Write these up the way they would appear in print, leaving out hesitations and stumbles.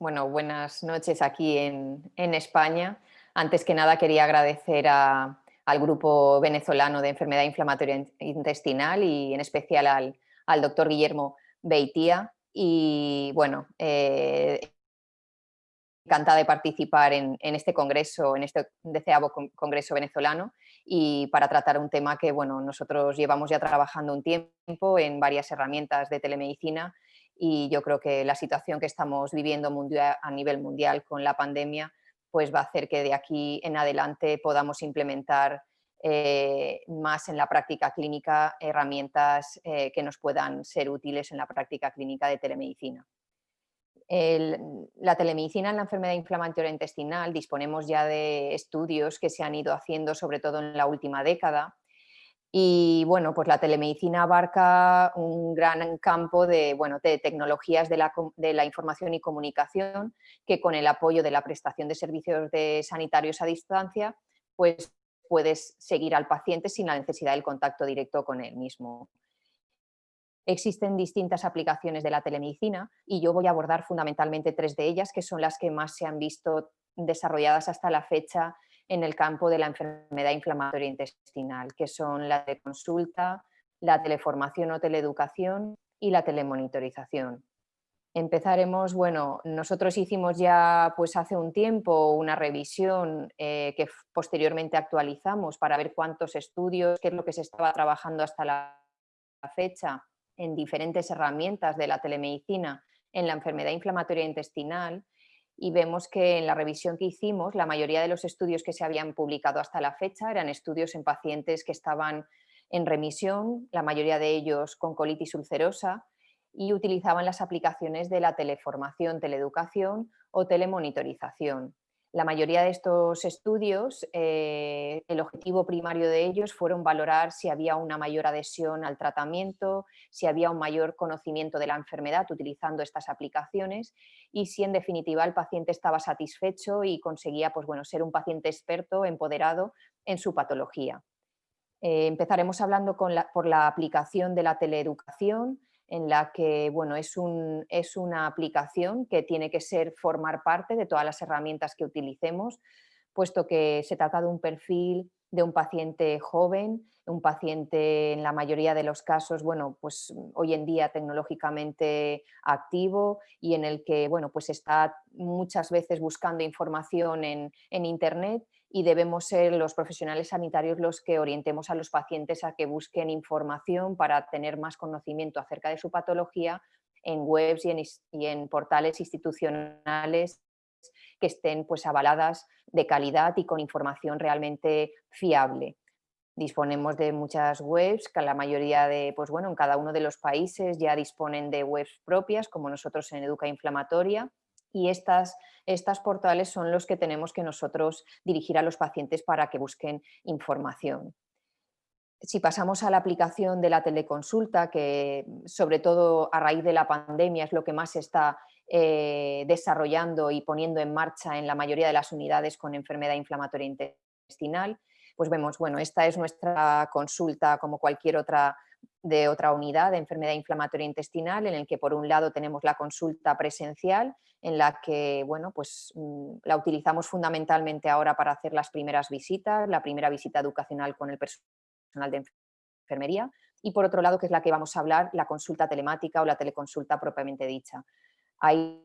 Bueno, buenas noches aquí en España. Antes que nada quería agradecer al grupo venezolano de enfermedad inflamatoria intestinal y en especial al doctor Guillermo Beitia. Y bueno, encantada de participar en este congreso, en este 10º Congreso Venezolano, y para tratar un tema que bueno, nosotros llevamos ya trabajando un tiempo en varias herramientas de telemedicina, y yo creo que la situación que estamos viviendo a nivel mundial con la pandemia pues va a hacer que de aquí en adelante podamos implementar más en la práctica clínica herramientas que nos puedan ser útiles en la práctica clínica de telemedicina. La telemedicina en la enfermedad inflamatoria intestinal disponemos ya de estudios que se han ido haciendo sobre todo en la última década, y bueno, pues la telemedicina abarca un gran campo de, bueno, de tecnologías de la información y comunicación que, con el apoyo de la prestación de servicios sanitarios a distancia, pues puedes seguir al paciente sin la necesidad del contacto directo con él mismo. Existen distintas aplicaciones de la telemedicina y yo voy a abordar fundamentalmente 3 de ellas, que son las que más se han visto desarrolladas hasta la fecha en el campo de la enfermedad inflamatoria intestinal, que son la teleconsulta, la teleformación o teleeducación y la telemonitorización. Empezaremos, bueno, nosotros hicimos ya pues hace un tiempo una revisión que posteriormente actualizamos para ver cuántos estudios, qué es lo que se estaba trabajando hasta la fecha en diferentes herramientas de la telemedicina en la enfermedad inflamatoria intestinal, y vemos que en la revisión que hicimos la mayoría de los estudios que se habían publicado hasta la fecha eran estudios en pacientes que estaban en remisión, la mayoría de ellos con colitis ulcerosa, y utilizaban las aplicaciones de la teleformación, teleeducación o telemonitorización. La mayoría de estos estudios, el objetivo primario de ellos fueron valorar si había una mayor adhesión al tratamiento, si había un mayor conocimiento de la enfermedad utilizando estas aplicaciones, y si en definitiva el paciente estaba satisfecho y conseguía pues, bueno, ser un paciente experto, empoderado en su patología. Empezaremos hablando por la aplicación de la teleeducación, en la que bueno, es una aplicación que tiene que formar parte de todas las herramientas que utilicemos, puesto que se trata de un perfil de un paciente joven, un paciente en la mayoría de los casos, bueno, pues hoy en día tecnológicamente activo, y en el que bueno, pues está muchas veces buscando información en Internet, y debemos ser los profesionales sanitarios los que orientemos a los pacientes a que busquen información para tener más conocimiento acerca de su patología en webs y en portales institucionales que estén pues avaladas de calidad y con información realmente fiable. Disponemos de muchas webs, que la mayoría de, pues bueno, en cada uno de los países ya disponen de webs propias, como nosotros en Educa Inflamatoria, y estas portales son los que tenemos que nosotros dirigir a los pacientes para que busquen información. Si pasamos a la aplicación de la teleconsulta, que sobre todo a raíz de la pandemia es lo que más se está desarrollando y poniendo en marcha en la mayoría de las unidades con enfermedad inflamatoria intestinal, pues vemos, bueno, esta es nuestra consulta como cualquier otra de otra unidad de enfermedad inflamatoria intestinal, en el que por un lado tenemos la consulta presencial, en la que bueno, pues, la utilizamos fundamentalmente ahora para hacer las primeras visitas, la primera visita educacional con el personal de enfermería, y por otro lado, que es la que vamos a hablar, la consulta telemática o la teleconsulta propiamente dicha. Hay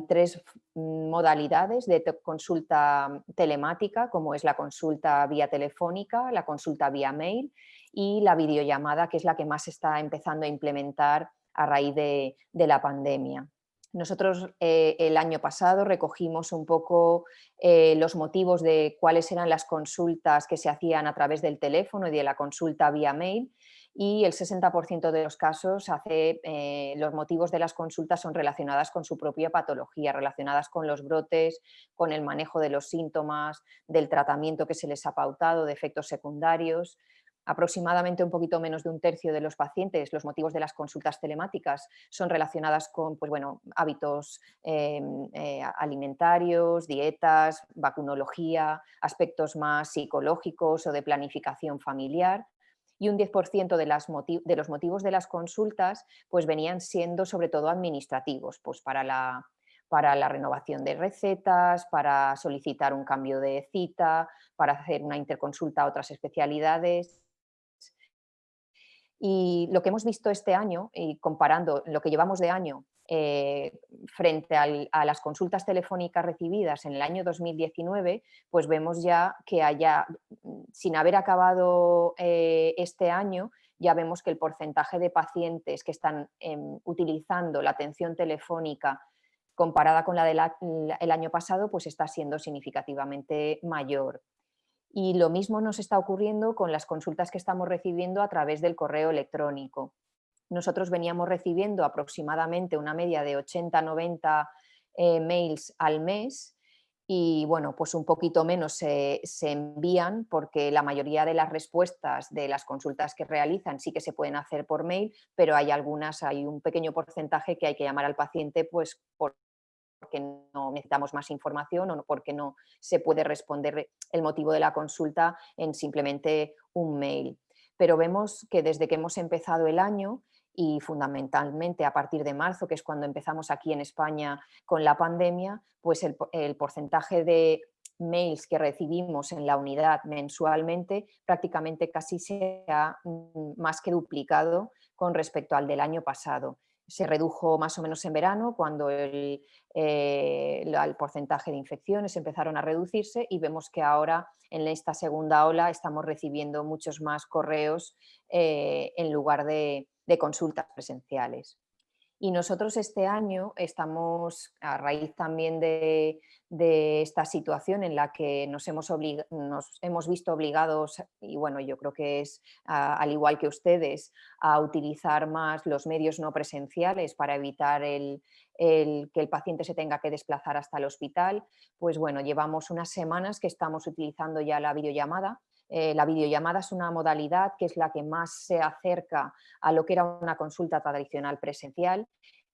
3 modalidades de consulta telemática, como es la consulta vía telefónica, la consulta vía mail y la videollamada, que es la que más se está empezando a implementar a raíz de la pandemia. Nosotros el año pasado recogimos un poco los motivos de cuáles eran las consultas que se hacían a través del teléfono y de la consulta vía mail, y el 60% de los casos los motivos de las consultas son relacionadas con su propia patología, relacionadas con los brotes, con el manejo de los síntomas, del tratamiento que se les ha pautado, de efectos secundarios. Aproximadamente un poquito menos de un tercio de los pacientes, los motivos de las consultas telemáticas son relacionadas con pues bueno, hábitos alimentarios, dietas, vacunología, aspectos más psicológicos o de planificación familiar. Y un 10% de los motivos de las consultas pues venían siendo sobre todo administrativos, pues para la renovación de recetas, para solicitar un cambio de cita, para hacer una interconsulta a otras especialidades. Y lo que hemos visto este año, y comparando lo que llevamos de año frente a las consultas telefónicas recibidas en el año 2019, pues vemos ya que sin haber acabado este año, ya vemos que el porcentaje de pacientes que están utilizando la atención telefónica comparada con la del año pasado, pues está siendo significativamente mayor. Y lo mismo nos está ocurriendo con las consultas que estamos recibiendo a través del correo electrónico. Nosotros veníamos recibiendo aproximadamente una media de 80-90 mails al mes y bueno, pues un poquito menos se envían porque la mayoría de las respuestas de las consultas que realizan sí que se pueden hacer por mail, pero hay un pequeño porcentaje que hay que llamar al paciente pues porque no necesitamos más información o porque no se puede responder el motivo de la consulta en simplemente un mail. Pero vemos que desde que hemos empezado el año y fundamentalmente a partir de marzo, que es cuando empezamos aquí en España con la pandemia, pues el porcentaje de mails que recibimos en la unidad mensualmente prácticamente casi se ha más que duplicado con respecto al del año pasado. Se redujo más o menos en verano cuando el porcentaje de infecciones empezaron a reducirse y vemos que ahora en esta segunda ola estamos recibiendo muchos más correos en lugar de consultas presenciales. Y nosotros este año estamos, a raíz también de esta situación en la que nos hemos visto obligados, y bueno, yo creo que es al igual que ustedes, a utilizar más los medios no presenciales para evitar que el paciente se tenga que desplazar hasta el hospital, pues bueno, llevamos unas semanas que estamos utilizando ya la videollamada. La videollamada es una modalidad que es la que más se acerca a lo que era una consulta tradicional presencial,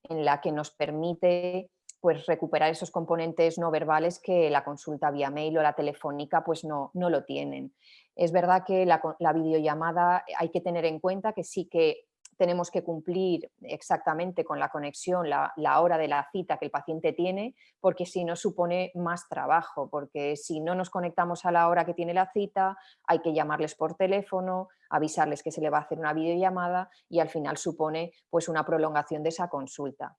en la que nos permite pues, recuperar esos componentes no verbales que la consulta vía mail o la telefónica pues, no lo tienen. Es verdad que la videollamada hay que tener en cuenta que sí que tenemos que cumplir exactamente con la conexión, la hora de la cita que el paciente tiene, porque si no supone más trabajo, porque si no nos conectamos a la hora que tiene la cita, hay que llamarles por teléfono, avisarles que se le va a hacer una videollamada y al final supone pues una prolongación de esa consulta.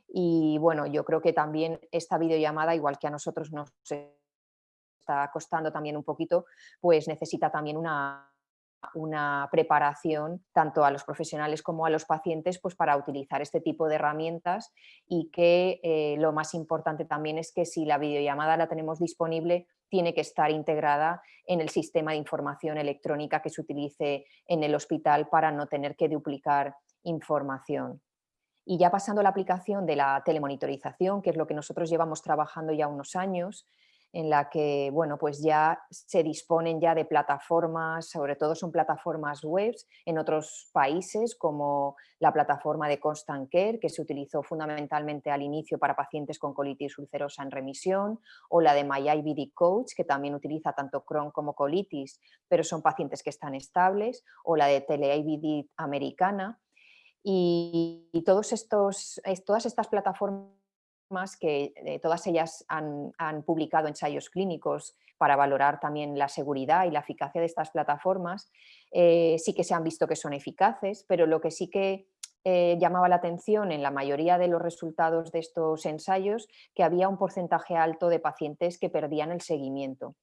Y bueno, yo creo que también esta videollamada, igual que a nosotros nos está costando también un poquito, pues necesita también una preparación tanto a los profesionales como a los pacientes pues para utilizar este tipo de herramientas y que lo más importante también es que si la videollamada la tenemos disponible tiene que estar integrada en el sistema de información electrónica que se utilice en el hospital para no tener que duplicar información. Y ya pasando a la aplicación de la telemonitorización, que es lo que nosotros llevamos trabajando ya unos años, en la que bueno, pues ya se disponen ya de plataformas, sobre todo son plataformas web en otros países, como la plataforma de Constant Care, que se utilizó fundamentalmente al inicio para pacientes con colitis ulcerosa en remisión, o la de MyIBD Coach, que también utiliza tanto Crohn como colitis, pero son pacientes que están estables, o la de TeleIBD americana. Y todas estas plataformas que todas ellas han publicado ensayos clínicos para valorar también la seguridad y la eficacia de estas plataformas, sí que se han visto que son eficaces, pero lo que sí que llamaba la atención en la mayoría de los resultados de estos ensayos, que había un porcentaje alto de pacientes que perdían el seguimiento.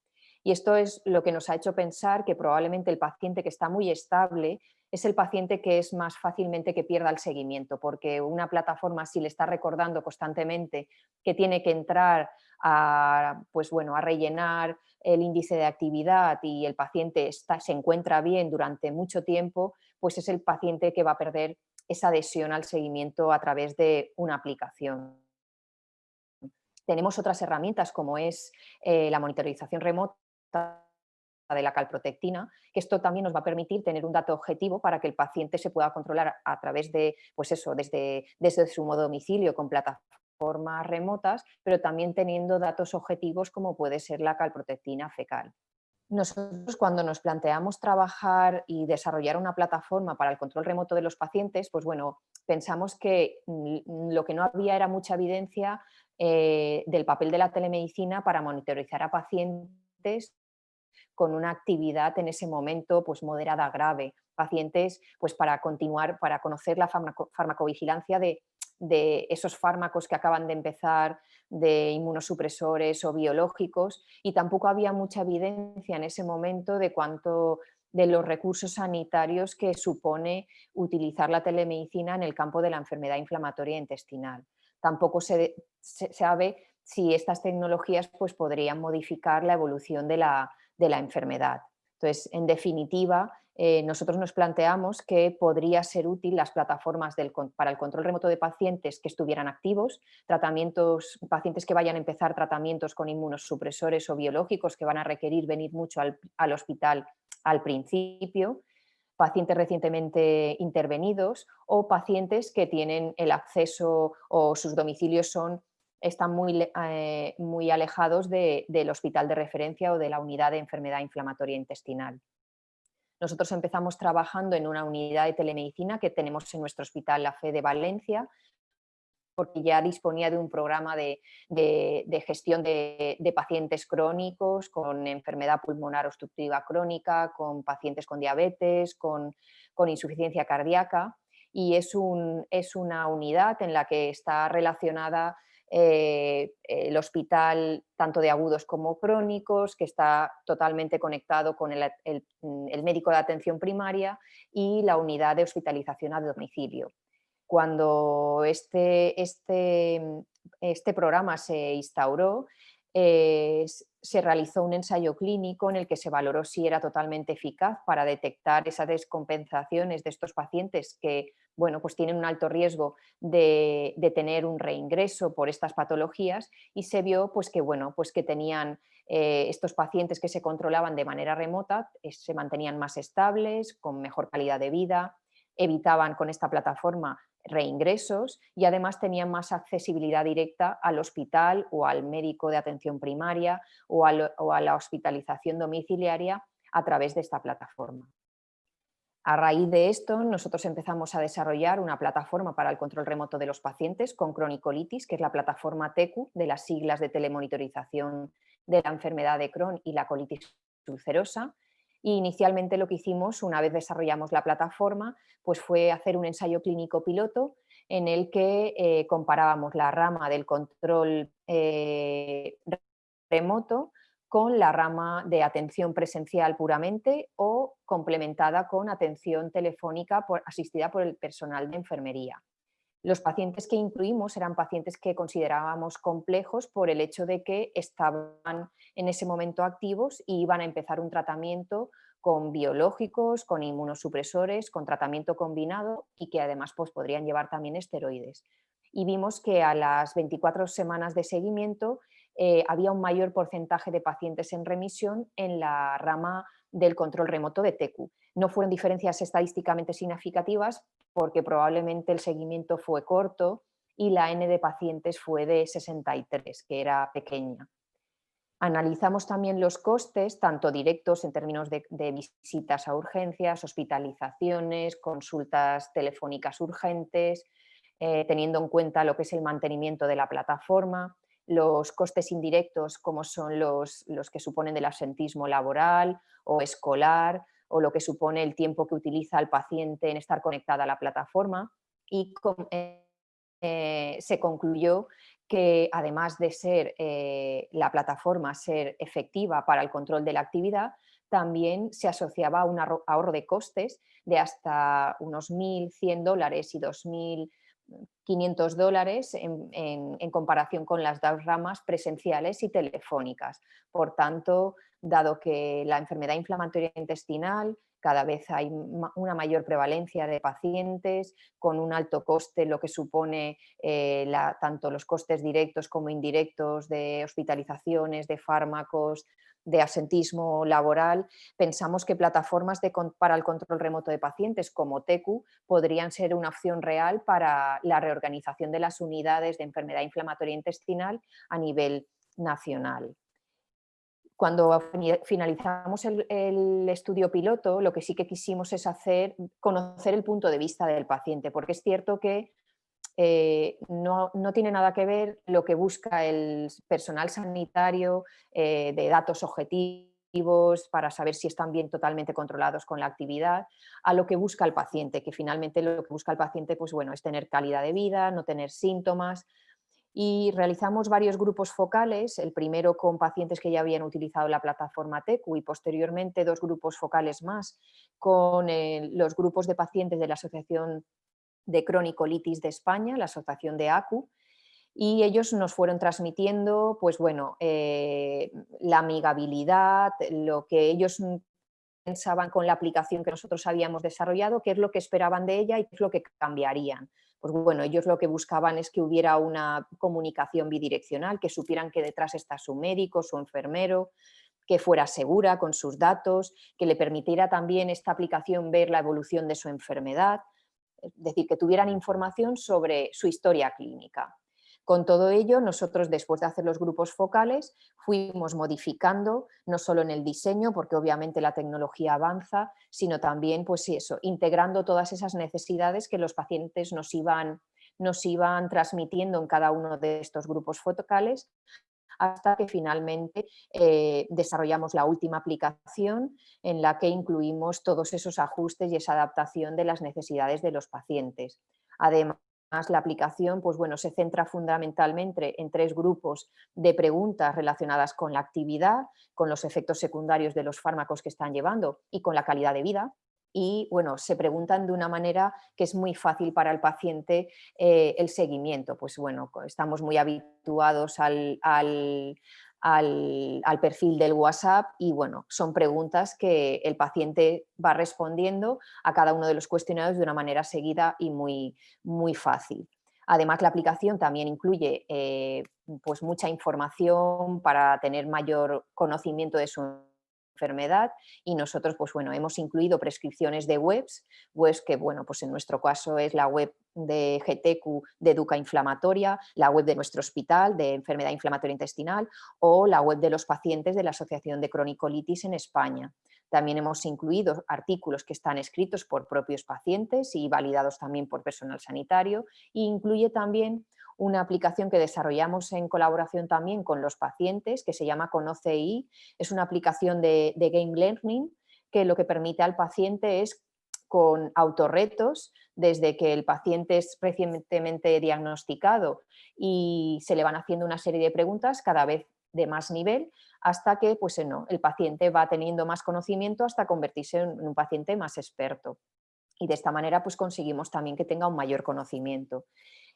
Y esto es lo que nos ha hecho pensar que probablemente el paciente que está muy estable es el paciente que es más fácilmente que pierda el seguimiento, porque una plataforma si le está recordando constantemente que tiene que entrar pues bueno, a rellenar el índice de actividad y el paciente se encuentra bien durante mucho tiempo, pues es el paciente que va a perder esa adhesión al seguimiento a través de una aplicación. Tenemos otras herramientas como es la monitorización remota de la calprotectina, que esto también nos va a permitir tener un dato objetivo para que el paciente se pueda controlar a través de, pues eso, desde su modo domicilio con plataformas remotas, pero también teniendo datos objetivos como puede ser la calprotectina fecal. Nosotros cuando nos planteamos trabajar y desarrollar una plataforma para el control remoto de los pacientes, pues bueno, pensamos que lo que no había era mucha evidencia del papel de la telemedicina para monitorizar a pacientes con una actividad en ese momento pues moderada a grave, pacientes pues para continuar, para conocer la farmacovigilancia de esos fármacos que acaban de empezar, de inmunosupresores o biológicos, y tampoco había mucha evidencia en ese momento de cuánto de los recursos sanitarios que supone utilizar la telemedicina en el campo de la enfermedad inflamatoria intestinal. Tampoco se sabe si estas tecnologías pues, podrían modificar la evolución de la enfermedad. Entonces, en definitiva, nosotros nos planteamos que podría ser útil las plataformas para el control remoto de pacientes que estuvieran activos, pacientes que vayan a empezar tratamientos con inmunosupresores o biológicos que van a requerir venir mucho al hospital al principio, pacientes recientemente intervenidos o pacientes que tienen el acceso o sus domicilios están muy alejados del hospital de referencia o de la unidad de enfermedad inflamatoria intestinal. Nosotros empezamos trabajando en una unidad de telemedicina que tenemos en nuestro hospital La Fe de Valencia, porque ya disponía de un programa de gestión de pacientes crónicos con enfermedad pulmonar obstructiva crónica, con pacientes con diabetes, con insuficiencia cardíaca, y es una unidad en la que está relacionada el hospital tanto de agudos como crónicos, que está totalmente conectado con el médico de atención primaria y la unidad de hospitalización a domicilio. Cuando este programa se instauró, se realizó un ensayo clínico en el que se valoró si era totalmente eficaz para detectar esas descompensaciones de estos pacientes que bueno, pues tienen un alto riesgo de tener un reingreso por estas patologías, y se vio pues, que, bueno, pues que tenían estos pacientes que se controlaban de manera remota, se mantenían más estables, con mejor calidad de vida, evitaban con esta plataforma reingresos y además tenían más accesibilidad directa al hospital o al médico de atención primaria o a la hospitalización domiciliaria a través de esta plataforma. A raíz de esto, nosotros empezamos a desarrollar una plataforma para el control remoto de los pacientes con cronicolitis, que es la plataforma TECU, de las siglas de telemonitorización de la enfermedad de Crohn y la colitis ulcerosa. Y inicialmente lo que hicimos, una vez desarrollamos la plataforma, pues fue hacer un ensayo clínico piloto en el que comparábamos la rama del control remoto con la rama de atención presencial puramente o complementada con atención telefónica asistida por el personal de enfermería. Los pacientes que incluimos eran pacientes que considerábamos complejos por el hecho de que estaban en ese momento activos y iban a empezar un tratamiento con biológicos, con inmunosupresores, con tratamiento combinado y que además pues, podrían llevar también esteroides. Y vimos que a las 24 semanas de seguimiento había un mayor porcentaje de pacientes en remisión en la rama del control remoto de TECU. No fueron diferencias estadísticamente significativas porque probablemente el seguimiento fue corto y la N de pacientes fue de 63, que era pequeña. Analizamos también los costes, tanto directos en términos de visitas a urgencias, hospitalizaciones, consultas telefónicas urgentes, teniendo en cuenta lo que es el mantenimiento de la plataforma, los costes indirectos como son los que suponen del absentismo laboral o escolar, o lo que supone el tiempo que utiliza el paciente en estar conectada a la plataforma, y se concluyó que además de ser la plataforma ser efectiva para el control de la actividad, también se asociaba a un ahorro de costes de hasta unos $1.100 y $2.500 en comparación con las dos ramas presenciales y telefónicas. Por tanto, dado que la enfermedad inflamatoria intestinal cada vez hay una mayor prevalencia de pacientes con un alto coste, lo que supone tanto los costes directos como indirectos de hospitalizaciones, de fármacos, de absentismo laboral, pensamos que plataformas para el control remoto de pacientes como TECU podrían ser una opción real para la reorganización de las unidades de enfermedad inflamatoria intestinal a nivel nacional. Cuando finalizamos el estudio piloto, lo que sí que quisimos es conocer el punto de vista del paciente, porque es cierto que no tiene nada que ver lo que busca el personal sanitario de datos objetivos para saber si están bien totalmente controlados con la actividad, a lo que busca el paciente, que finalmente lo que busca el paciente pues bueno, es tener calidad de vida, no tener síntomas. Y realizamos varios grupos focales, el primero con pacientes que ya habían utilizado la plataforma TECU y posteriormente 2 grupos focales más con los grupos de pacientes de la Asociación de Cronicolitis de España, la asociación de ACU, y ellos nos fueron transmitiendo pues bueno, la amigabilidad, lo que ellos pensaban con la aplicación que nosotros habíamos desarrollado, qué es lo que esperaban de ella y qué es lo que cambiarían. Pues bueno, ellos lo que buscaban es que hubiera una comunicación bidireccional, que supieran que detrás está su médico, su enfermero, que fuera segura con sus datos, que le permitiera también esta aplicación ver la evolución de su enfermedad, es decir, que tuvieran información sobre su historia clínica. Con todo ello, nosotros después de hacer los grupos focales fuimos modificando no solo en el diseño, porque obviamente la tecnología avanza, sino también pues eso, integrando todas esas necesidades que los pacientes nos iban transmitiendo en cada uno de estos grupos focales hasta que finalmente desarrollamos la última aplicación en la que incluimos todos esos ajustes y esa adaptación de las necesidades de los pacientes. Además, la aplicación pues bueno, se centra fundamentalmente en 3 grupos de preguntas relacionadas con la actividad, con los efectos secundarios de los fármacos que están llevando y con la calidad de vida. Y bueno, se preguntan de una manera que es muy fácil para el paciente el seguimiento. Pues bueno, estamos muy habituados al perfil del WhatsApp y bueno, son preguntas que el paciente va respondiendo a cada uno de los cuestionarios de una manera seguida y muy fácil. Además, la aplicación también incluye pues mucha información para tener mayor conocimiento de su enfermedad y nosotros pues bueno, hemos incluido prescripciones de webs que bueno, pues en nuestro caso es la web de GTQ de Educa Inflamatoria, la web de nuestro hospital de enfermedad inflamatoria intestinal o la web de los pacientes de la Asociación de Cronicolitis en España. También hemos incluido artículos que están escritos por propios pacientes y validados también por personal sanitario e incluye también una aplicación que desarrollamos en colaboración también con los pacientes que se llama ConoceI. Es una aplicación de Game Learning que lo que permite al paciente es con autorretos, desde que el paciente es recientemente diagnosticado y se le van haciendo una serie de preguntas cada vez de más nivel hasta que pues, no, el paciente va teniendo más conocimiento hasta convertirse en un paciente más experto. Y de esta manera pues, conseguimos también que tenga un mayor conocimiento.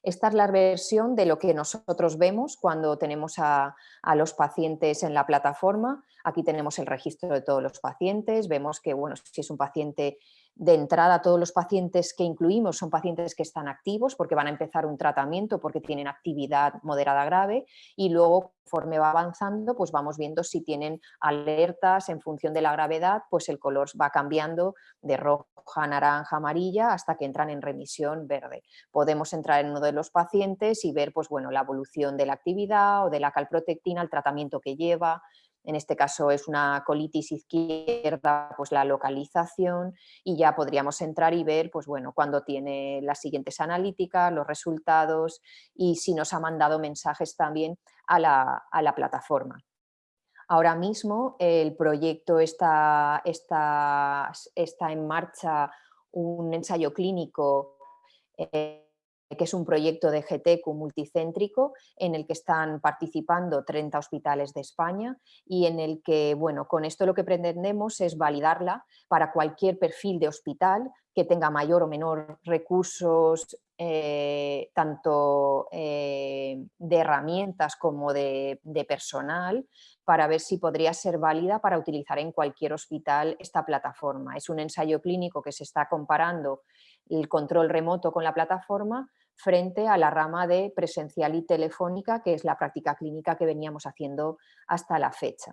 Esta es la versión de lo que nosotros vemos cuando tenemos a los pacientes en la plataforma. Aquí tenemos el registro de todos los pacientes, vemos que bueno, si es un paciente de entrada, todos los pacientes que incluimos son pacientes que están activos porque van a empezar un tratamiento, porque tienen actividad moderada grave y luego conforme va avanzando pues vamos viendo si tienen alertas en función de la gravedad, pues el color va cambiando de roja, naranja, amarilla hasta que entran en remisión verde. Podemos entrar en uno de los pacientes y ver pues, bueno, la evolución de la actividad o de la calprotectina, el tratamiento que lleva. En este caso es una colitis izquierda, pues la localización y ya podríamos entrar y ver pues, bueno, cuándo tiene las siguientes analíticas, los resultados y si nos ha mandado mensajes también a la plataforma. Ahora mismo el proyecto está en marcha un ensayo clínico que es un proyecto de GTQ multicéntrico en el que están participando 30 hospitales de España y en el que, bueno, con esto lo que pretendemos es validarla para cualquier perfil de hospital que tenga mayor o menor recursos, tanto de herramientas como de personal, para ver si podría ser válida para utilizar en cualquier hospital esta plataforma. Es un ensayo clínico que se está comparando el control remoto con la plataforma frente a la rama de presencial y telefónica, que es la práctica clínica que veníamos haciendo hasta la fecha.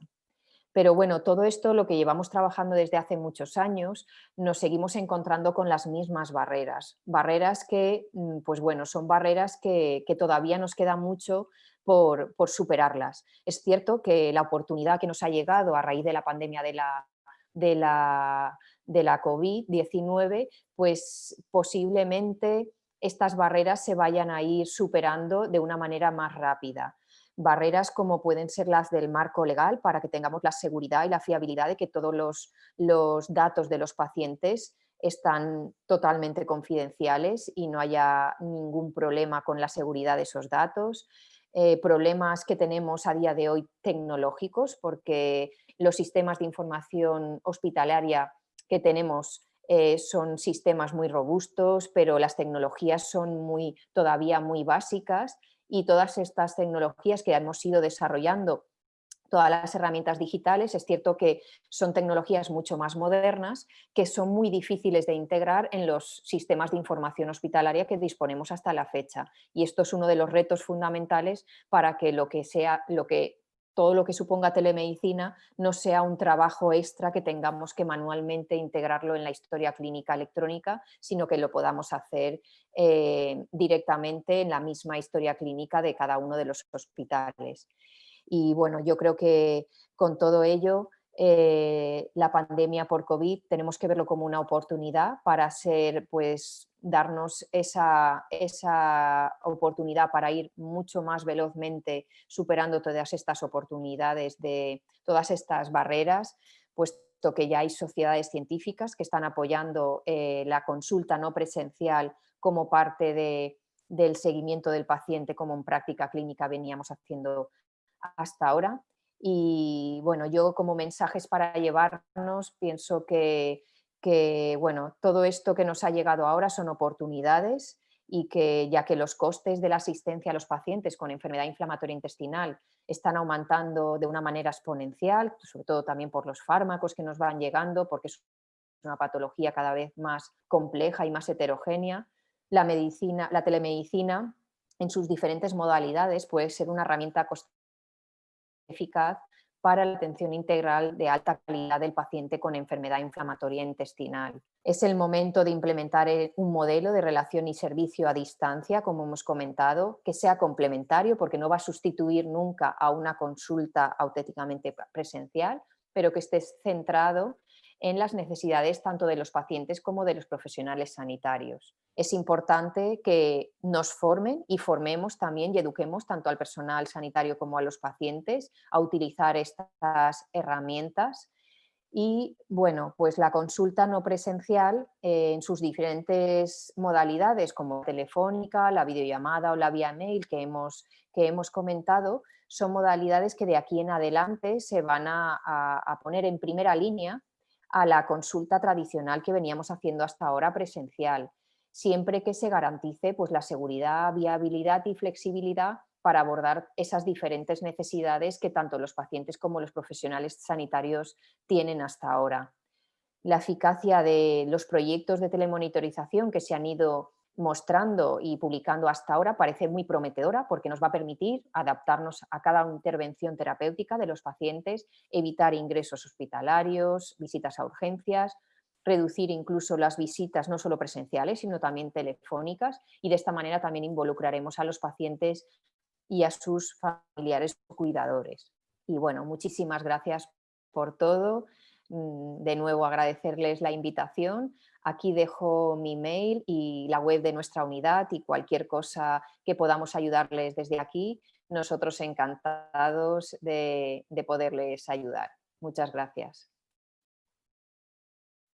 Pero bueno, todo esto, lo que llevamos trabajando desde hace muchos años, nos seguimos encontrando con las mismas barreras. Barreras que, pues bueno, son barreras que todavía nos queda mucho por superarlas. Es cierto que la oportunidad que nos ha llegado a raíz de la pandemia de la COVID-19, pues posiblemente estas barreras se vayan a ir superando de una manera más rápida. Barreras como pueden ser las del marco legal para que tengamos la seguridad y la fiabilidad de que todos los datos de los pacientes están totalmente confidenciales y no haya ningún problema con la seguridad de esos datos. Problemas que tenemos a día de hoy tecnológicos, porque los sistemas de información hospitalaria que tenemos son sistemas muy robustos, pero las tecnologías son todavía muy básicas, y todas estas tecnologías que hemos ido desarrollando, todas las herramientas digitales, es cierto que son tecnologías mucho más modernas, que son muy difíciles de integrar en los sistemas de información hospitalaria que disponemos hasta la fecha. Y esto es uno de los retos fundamentales para que todo lo que suponga telemedicina no sea un trabajo extra que tengamos que manualmente integrarlo en la historia clínica electrónica, sino que lo podamos hacer directamente en la misma historia clínica de cada uno de los hospitales. Y bueno, yo creo que con todo ello, la pandemia por COVID tenemos que verlo como una oportunidad para darnos esa oportunidad para ir mucho más velozmente superando todas estas oportunidades, de todas estas barreras, puesto que ya hay sociedades científicas que están apoyando la consulta no presencial como parte del seguimiento del paciente, como en práctica clínica veníamos haciendo hasta ahora. Y bueno, yo como mensajes para llevarnos pienso que bueno, todo esto que nos ha llegado ahora son oportunidades, y que ya que los costes de la asistencia a los pacientes con enfermedad inflamatoria intestinal están aumentando de una manera exponencial, sobre todo también por los fármacos que nos van llegando, porque es una patología cada vez más compleja y más heterogénea, la telemedicina en sus diferentes modalidades puede ser una herramienta eficaz para la atención integral de alta calidad del paciente con enfermedad inflamatoria intestinal. Es el momento de implementar un modelo de relación y servicio a distancia, como hemos comentado, que sea complementario, porque no va a sustituir nunca a una consulta auténticamente presencial, pero que esté centrado en las necesidades tanto de los pacientes como de los profesionales sanitarios. Es importante que nos formen y formemos también y eduquemos tanto al personal sanitario como a los pacientes a utilizar estas herramientas. Y bueno, pues la consulta no presencial en sus diferentes modalidades, como telefónica, la videollamada o la vía mail que hemos comentado, son modalidades que de aquí en adelante se van a poner en primera línea a la consulta tradicional que veníamos haciendo hasta ahora presencial, siempre que se garantice pues, la seguridad, viabilidad y flexibilidad para abordar esas diferentes necesidades que tanto los pacientes como los profesionales sanitarios tienen hasta ahora. La eficacia de los proyectos de telemonitorización que se han ido mostrando y publicando hasta ahora parece muy prometedora, porque nos va a permitir adaptarnos a cada intervención terapéutica de los pacientes, evitar ingresos hospitalarios, visitas a urgencias, reducir incluso las visitas no solo presenciales, sino también telefónicas, y de esta manera también involucraremos a los pacientes y a sus familiares o cuidadores. Y bueno, muchísimas gracias por todo. De nuevo agradecerles la invitación. Aquí dejo mi mail y la web de nuestra unidad, y cualquier cosa que podamos ayudarles desde aquí, nosotros encantados de poderles ayudar. Muchas gracias.